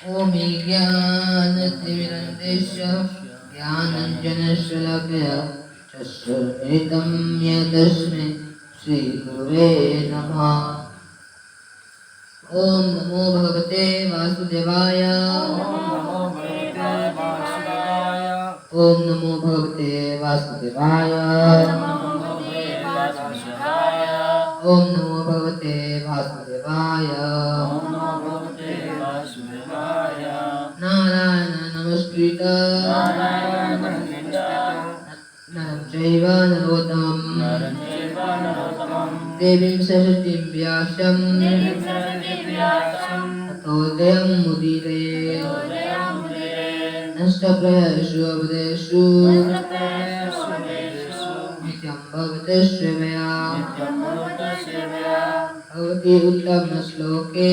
ॐ ज्ञानतिमिरन्देश्य ज्ञानञ्जनशलाकया चक्षुर्मिलितं यतस्मै श्रीगुरुवे नमः। ॐ नमो भगवते वासुदेवाय। ॐ नमो भगवते वासुदेवाय। ॐ नमो भगवते वासुदेवाय। नारायण नमस्कृत नरं चैव नरोत्तमं देवीं सरस्वतीं व्यासं ततो जयमुदीरये। नष्टप्रायेषु अवदेषु नित्यं भवते श्रेया। भगवती उत्तमश्लोके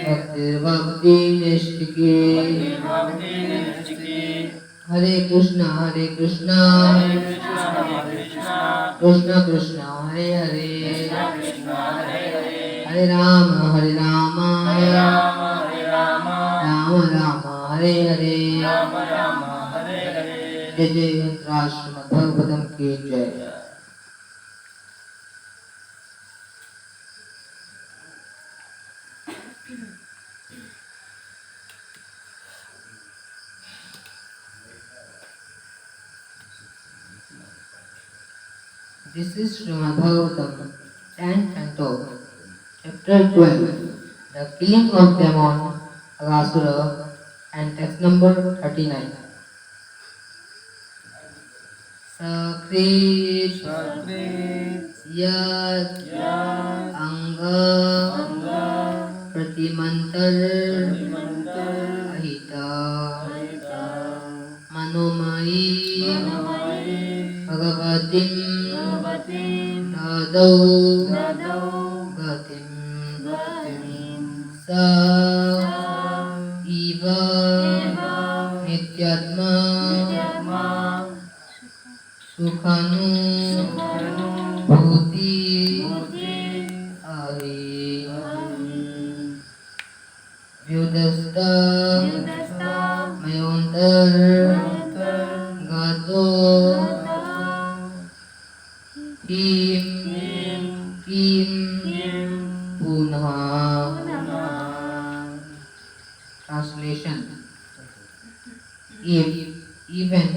भक्तिर्भवति नैष्ठिकी। हरे कृष्णा कृष्ण कृष्ण हरे हरे, हरे राम राम राम हरे हरे। जय जय श्रीमद् भागवतम की जय। This is Srimad Bhagavatam, 10th Canto, Chapter 12, The Killing of Demon Aghasura, and text number 39. Sakrit Yat Anga Pratimantar Ahita Manomai Bhagavatim Dadau Gatim Sa Iva Nityatma Sukhanu Bhuti Ahi Vyudhasta Mayontar Gato Kim Punha. Translation. If even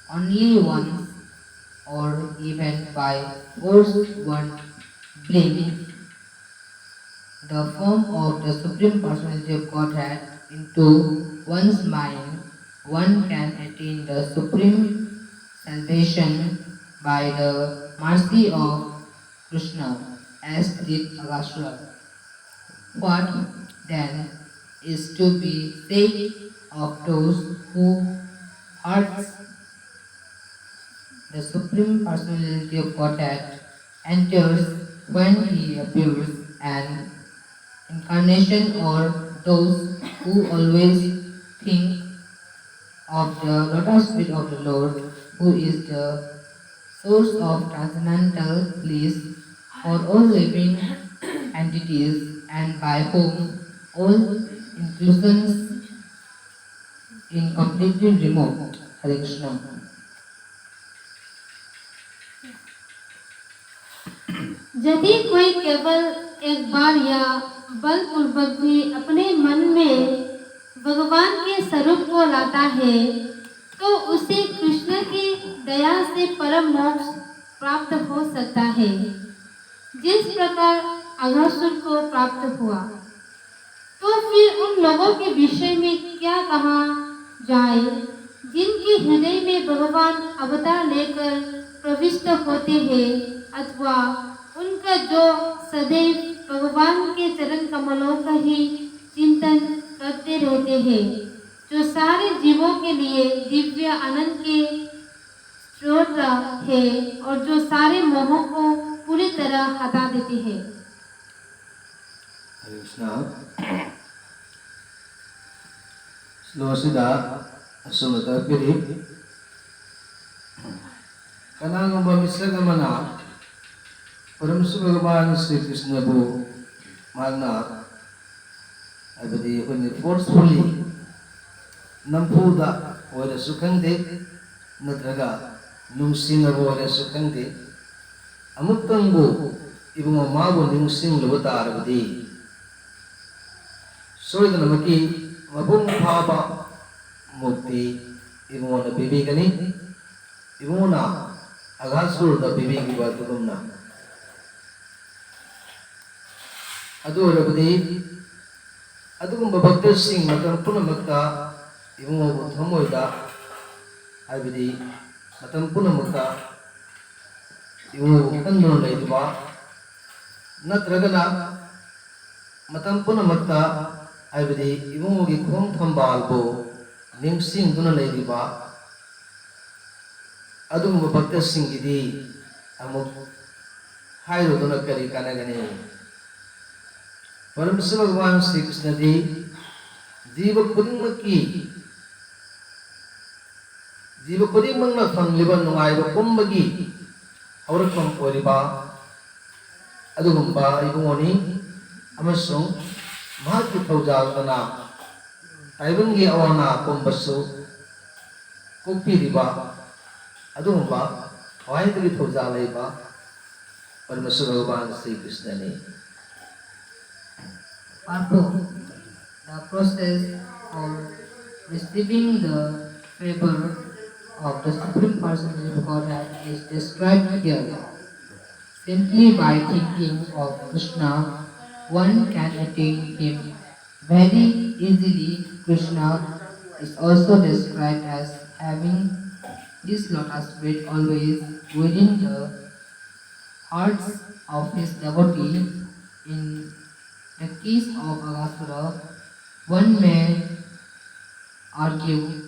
only once or even by forced one bring the form of the Supreme Personality of Godhead into one's mind, one can attain the supreme salvation by the mercy of Krishna, as did Aghasura. What then is to be said of those who hurt the Supreme Personality of Godhead, enters when he appears, and incarnation, or those who always think of the lotus feet of the Lord, who is the source of transcendental bliss for all living entities, and by whom all inclusions in completely removed. Hare Krishna. यदि कोई केवल एक बार या बलपूर्वक भी अपने मन में भगवान के स्वरूप को लाता है, तो उसे कृष्ण की दया से परम मोक्ष प्राप्त हो सकता है, जिस प्रकार अघासुर को प्राप्त हुआ। तो फिर उन लोगों के विषय में क्या कहा जाए जिनके हृदय में भगवान अवतार लेकर प्रविष्ट होते हैं, अथवा उनका जो सदैव भगवान के चरण कमलों का ही चिंतन करते रहते हैं, जो सारे जीवों के लिए दिव्य आनंद के स्रोत है और जो सारे मोहों को पूरी तरह हटा देते हैं। हरे कृष्णा। श्लोकसिदा असुमतर्पिरी कनागुंबा मिश्रगमना परमसु भगवान श्री कृष्ण बो मानना हाइबदी अखोइनि फोर्सफुली नमफुदा ओइरसु खंदे नत्रगा नुंसिंगबो ओइरसु खंदे अमुक्तंबु इबुंगो माबु निंसिंगलबो तारबदी सोइदनमकी मपुंग फाबा मुक्ति इबुंगोना बिबिगनी इबुंगोना अगासुरदा बिबिगिबा तुगुमना अदु ओइरबदी अदुगुंबा भक्तसिंग मतम पुनमक्ता इबुंगोबु थमोइदा हाइबदी मतम पुनमक्ता इबुंगोबु खंदुना लैदिबा नत्रगना मतम पुनमक्ता हाइबदी इबुंगोगी खोंग थंबालबो निंसिंगदुना लैदिबा अदुगुंबा भक्तसिंगिदी अमुक हाइरोदुना करी कानगनी परमेश्वर भगवान श्री कृष्ण जी जीव खुदिंगमक्ना फंगलिबा नुंगाइबा पुंबगी हौरकम ओइरिबा अदुगुंबा इबुंगोनी अमसुंग महाकी थौजालदना ताइबंगी अवाना पुंबसु कोक्पीरिबा अदुगुंबा वाइदगी थौजालैबा परमेश्वर भगवान श्री कृष्ण ने Purpose. The process of receiving the favor of the Supreme Personality of Godhead is described here. Simply by thinking of Krishna, one can attain him very easily. Krishna is also described as having his lotus feet always within the hearts of his devotee. In the case of Aghasura, one may argue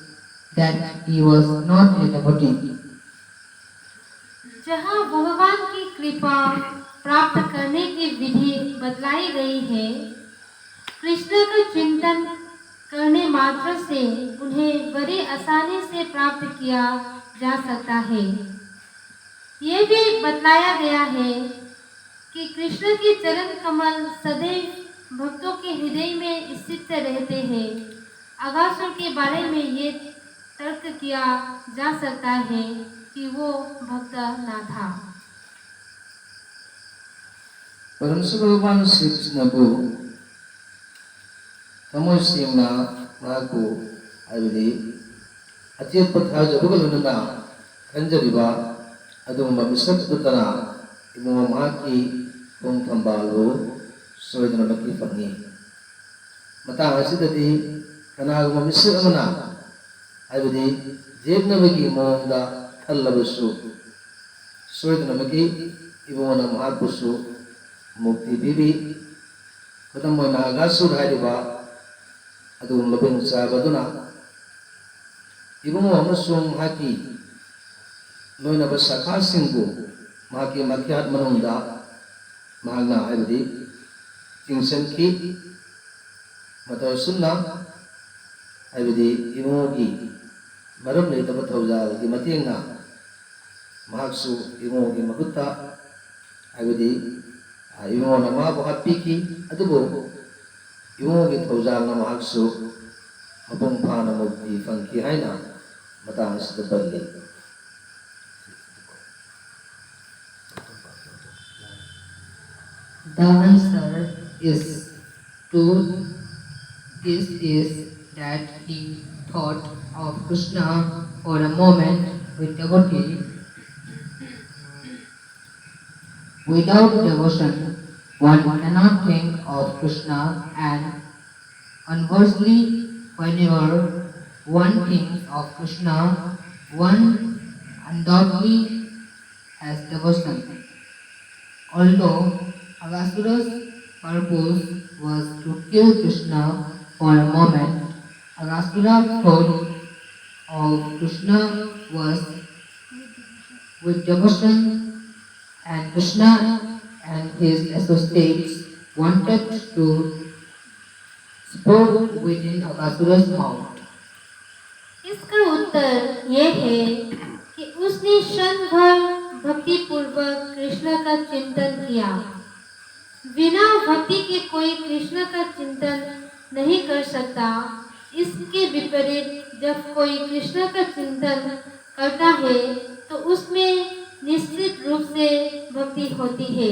that he was not a devotee. जहाँ भगवान की कृपा प्राप्त करने की विधि बतलाई गई है, कृष्ण का चिंतन करने मात्र से उन्हें बड़ी आसानी से प्राप्त किया जा सकता है। ये भी बतलाया गया है कि कृष्ण के चरण कमल सदैव भक्तों के हृदय में स्थित रहते हैं। अगासुर के बारे में ये तर्क किया जा सकता है कि वो भक्त ना था। परमेश्वर भगवान श्री कृष्ण को थमोय सेंगना माको हाइबदी अचेत पथाजबगलना खंजरिबा अदुगुंबा मिसक्तुतना इबुंगो माकी खोंग थंबालो सोइदनमकी फंगी मतांग असिददी कनागुंबा मिसक अमना हाइबदी जेबनबगी मोंगदा खल्लबसु सोइदनमकी इबुंगोना माकुसु मुक्ति बिबी खुदमोना अगासुर हाइरिबा अदुगुं लबें चाबदुना इबुंगो अमसुंग हाकी लोइनबा साखासिंगु माकी मख्यात मनुंगदा महागना हाइबदी चिंगसनकी मतौसुना हाइबदी इबुंगोगी मरम लेतबा थौजालगी मतेंगना महाक्सु इबुंगोगी मगुत्ता हाइबदी इबुंगोना माबु हापीकी अदुबो इबुंगोगी थौजालना महाक्सु मपुंग फाना मुक्ति फंकी हाइना मतांग सिदा बल्ली The answer is to this is that he thought of Krishna for a moment with devotee. Without devotion, one cannot think of Krishna, and conversely, whenever one thinks of Krishna, one undoubtedly has devotion. Although Aghasura's purpose was to kill Krishna for a moment, Aghasura thought of Krishna was with devotion, and Krishna and his associates wanted to sport within Aghasura's mouth. इसका उत्तर ये है कि उसने क्षण भर भक्ति पूर्वक कृष्ण का चिंतन किया। बिना भक्ति के कोई कृष्ण का चिंतन नहीं कर सकता। इसके विपरीत जब कोई कृष्ण का चिंतन करता है तो उसमें निश्चित रूप से भक्ति होती है।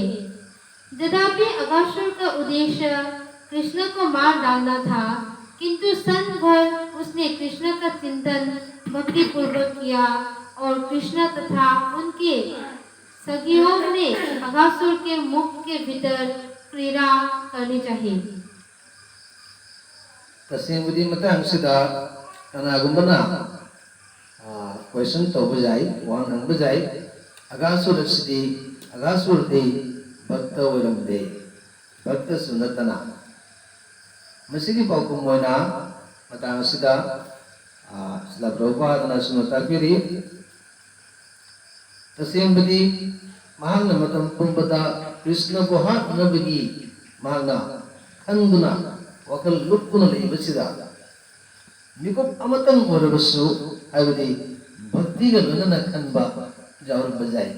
यद्यपि अगासुर का उद्देश्य कृष्ण को मार डालना था, किंतु संत भर उसने कृष्ण का चिंतन भक्ति पूर्वक किया और कृष्ण तथा उनके सखियों ने अगासुर के मुख के भीतर क्रीड़ा करनी चाहिए। तसेंबुदी मतंग सिदा कनागुंबना क्वेश्चन तो बजाई वांग हंग बजाई अगासुर सिदी अगासुर दे भक्त वरम दे भक्त सुनतना मसिगी पाउकुम मोना मतंग सिदा सिला प्रभुपादना सुनता किरी तसेंबुदी महांग मतम पुंबता कृष्ण को हाथ नबगी महांगा खंदुना वकल लुक्कुना लेबसिदा मिकुप अमतन ओरबसु हाइबदी भक्ति का लोनना खनबा जावर बजाय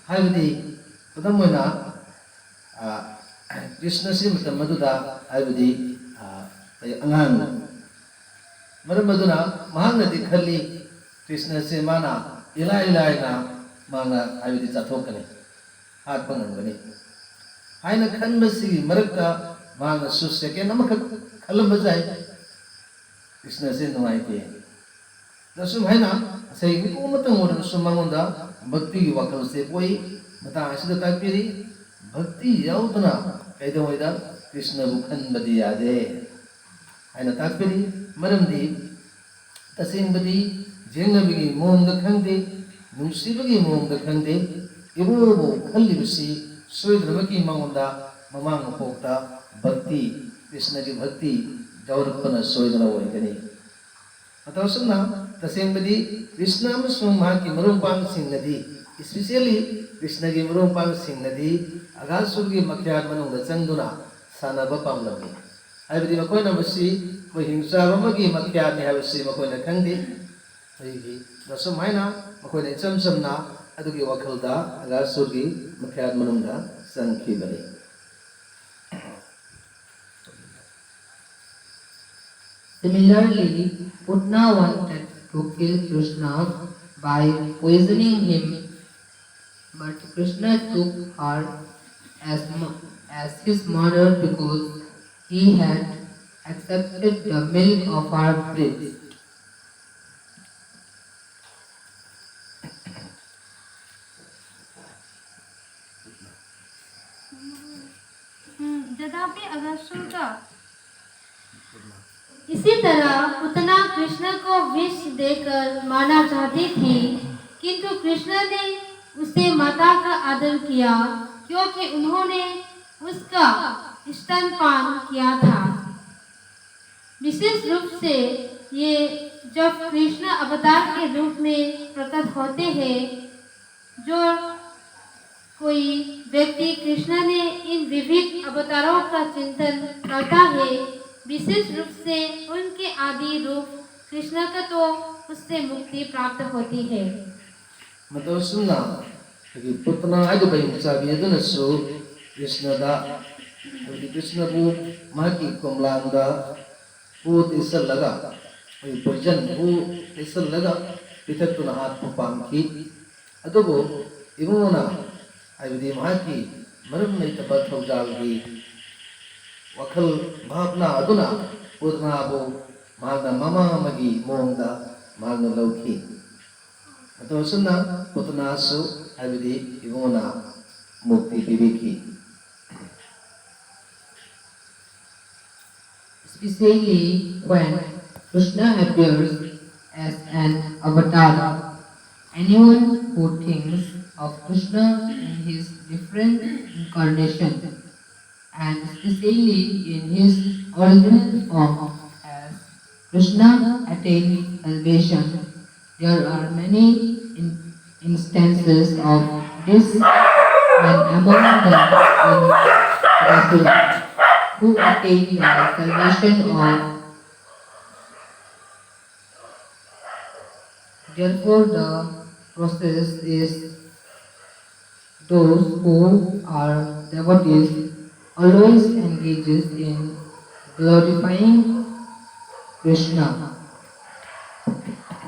हाइबदी पदम मोना कृष्ण से मतम मधुदा हाइबदी अंगान मरम मधुना महानदी खली कृष्ण से माना इला इलायना मांगा हाइबदी चाथोकने हाथ पंगनगने हाइना खनबसी मरकता मांगा सुस्य के नमक खलम बजाय कृष्ण से नुआइते दसुम है ना सही को मतंग ओरन सुमंगोंदा भक्ति की वकल से कोई मता आशिदा ताकपीरी भक्ति याउतना कैदो वैदा कृष्ण बुखन बदी यादे है ना ताकपीरी मरमदी तसें बदी जेंगबगी मोंग खंगदे नुसीबगी मोंग खंगदे इबोबो खल्लिबसी सोयद्रमकी मंगोंदा ममांग पोक्ता भक्ति कृष्ण की भक्ति जौरपना सोयदना वैगनी अतः सुनना तसेंबदी कृष्ण अमसुंग महाकी मरुंपांग सिंगदी स्पेशली कृष्ण की मरुंपांग सिंगदी अगासुर की मख्यात मनुंग चंगदुना सानबा पामलमी हाइबदी मखोयना बसी कोई हिंसा बमगी मख्यात ने हाइबसी मखोयना खंगदी होइगी दसुम हाइना मखोयना चमचमना अदुगी वखलदा अगासुर की मख्यात मनुंगा संखीबनी Similarly, Putna wanted to kill Krishna by poisoning him, but Krishna took her as his mother because he had accepted the milk of her breast. यद्यपि अगासुर का इसी तरह पुतना कृष्ण को विष देकर मारना चाहती थी, किंतु कृष्ण ने उसे माता का आदर किया क्योंकि उन्होंने उसका स्तनपान किया था। विशेष रूप से ये जब कृष्ण अवतार के रूप में प्रकट होते हैं, जो कोई व्यक्ति कृष्ण ने इन विविध अवतारों का चिंतन करता है, विशेष रूप से उनके आदि रूप कृष्ण का, तो उससे मुक्ति प्राप्त होती है। मतलब सुनना कि पुतना आगे बहिं चाबी अदन सो कृष्ण दा अभी कृष्ण को माँ की कमलांगा वो तीसर लगा वही भजन वो तीसर लगा पितर तुना हाथ पुपांग की अदबो इमोना अभी माँ की मरम में तबत हो जाओगी वखल भावना अदुना पुतना वो मांगा मामा मगी मोंगा मांगा लौकी मतलब सुनना पुतना सो अभी इमोना मुक्ति विवेकी Especially when Krishna appears as an avatar. Anyone who thinks of Krishna in his different incarnations and especially in his original form as Krishna attains salvation, there are many instances of this, and among them in Rasula, who attain the salvation of. Therefore, the process is those who are devotees always engages in glorifying Krishna.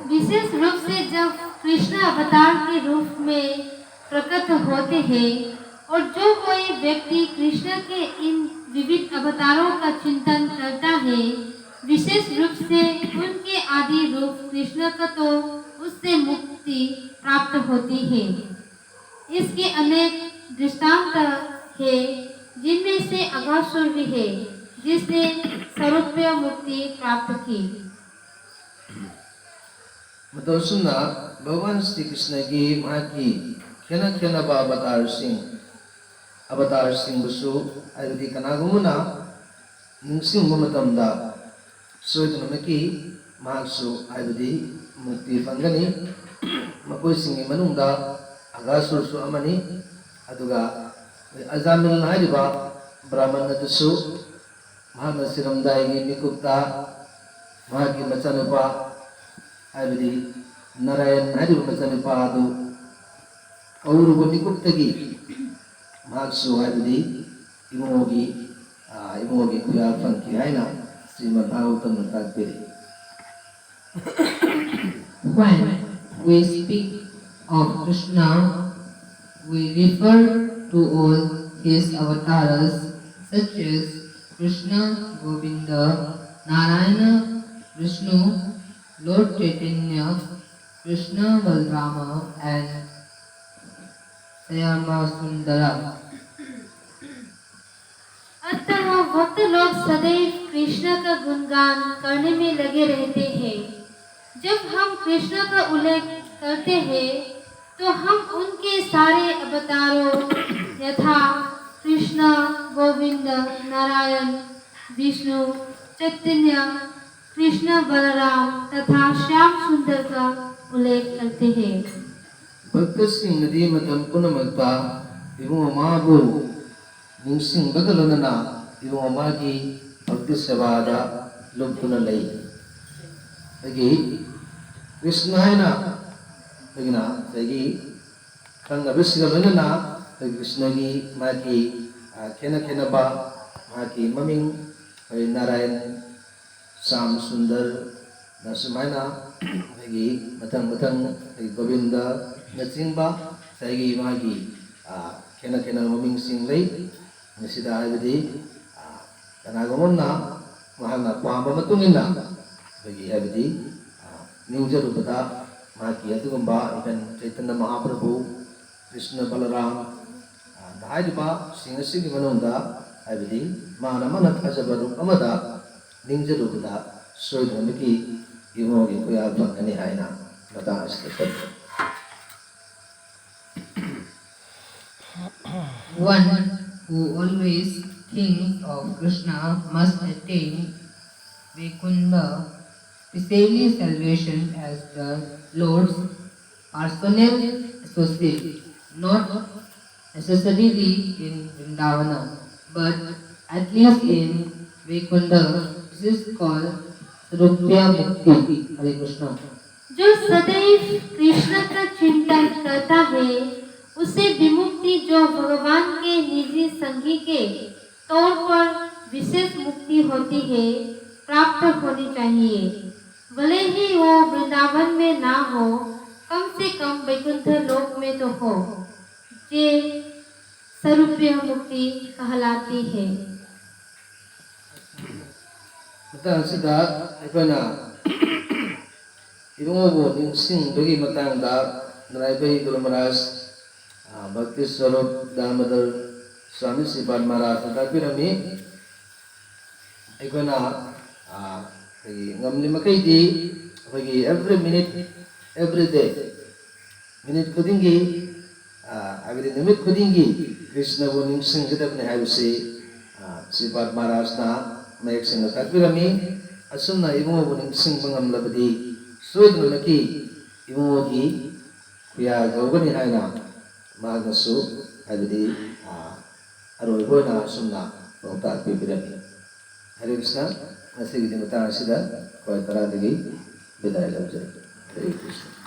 विशेष रूप से जब कृष्ण अवतार के रूप में प्रकट होते हैं और जो कोई व्यक्ति कृष्ण के इन विविध अवतारों का चिंतन करता है, विशेष रूप से उनके आदि रूप कृष्ण का, तो उससे मुक्ति प्राप्त होती है। इसके अनेक दृष्टांत है, जिनमें से अगासुर भी है, जिसने स्वरूपीय मुक्ति प्राप्त की। मतलब सुनना भगवान श्री कृष्ण की माँ की खेना खेना अवतार सिंह बसु आयुधि कनागुमुना निंसिंग मतमदा सोयदन मकी मासु आयुधि मुक्ति फंगनी मकोई सिंह मनुंदा अगासुर सु अमनी अदुगा अजामिल नारिबा ब्राह्मण नतसु महान सिरमदायगी मिकुप्ता महाकी मचनुपा आयुधि नारायण नारिबा मचनुपा अदु कौरव मिकुप्तगी मार्क्सु आयुधि इमोगी कुया फंकी है ना श्रीमद् भागवतम में तात्पर्य। When we speak of Krishna, we refer to all his avatars such as Krishna, Govinda, Narayana, Vishnu, Lord Chaitanya, Krishna Balrama and Syama Sundara. अतः भक्त लोग सदैव कृष्ण का गुणगान करने में लगे रहते हैं। जब हम कृष्ण का उल्लेख करते हैं तो हम उनके सारे अवतारों यथा कृष्ण, गोविंद, नारायण, विष्णु, चैतन्य, कृष्ण बलराम तथा श्याम सुंदर का उल्लेख करते हैं। भक्त सिंह नदी मतम पुनमक्ता इवो माबु निंसिंग बदलना इवो मागी भक्ति सेवादा लुप्तुन लई लगी कृष्ण है ना लगिना लगी कंग अभिषेकलना कृष्ण की मागी खेना खेना बा मागी ममिंग नारायण श्याम सुंदर नसुमायना लगी मतंग मतंग गोविंद नचिंबा सैगी मागी खेना खेना ममिंग सिंह लई निसिदा आयुधि कनागुमुना महाना पामा मतुंगिना लगी आयुधि निउजरुपदा मागी अदुगुंबा इवन चैतन्य महाप्रभु कृष्ण बलराम दाइबा सिंह सिंह मनुंदा आयुधि माना मन थाजबरु अमदा निउजरुपदा सोयदनकी इमोगी कुया फंगनी हायना मता अस्ते। One who always thinks of Krishna must attain Vaikunta, especially salvation as the Lord's personal associate, not necessarily in Vrindavana, but at least in Vaikunta. This is called Sarupya Mukti. Hare Krishna. जो सदैव कृष्ण का चिंतन करता है उसे विमुक्ति, जो भगवान के निजी संगी के तौर पर विशेष मुक्ति होती है, प्राप्त होनी चाहिए। भले ही वो वृंदावन में ना हो, कम से कम वैकुंठ लोक में तो हो, ये स्वरूपीय मुक्ति कहलाती है। मतंग सिदा इपना इवोबो निंसिंग बगी मतंग दा नराइबई गुरु महाराज भक्ति स्वरूप दामोदर स्वामी श्रीपाद महाराज ताकबिरमी अखोना ngam मकैदी अखोगी every minute every day minute खुदिंगी अगदी निमित खुदिंगी कृष्ण वो निंसिंग गदबने हाइबसे श्रीपाद महाराज ना मयक सिंह ताकबिरमी असुमना इवोबो निंसिंग बंगम लबदी सोयदनकी इवोगी कुया गौगनी हायना मागसु आयुधि अरोइबोना सुमना पौता पिबिरमी। हरे कृष्ण असिगिदि मता असिदा कोय तरादगी विदाय लौजै। हरे कृष्ण।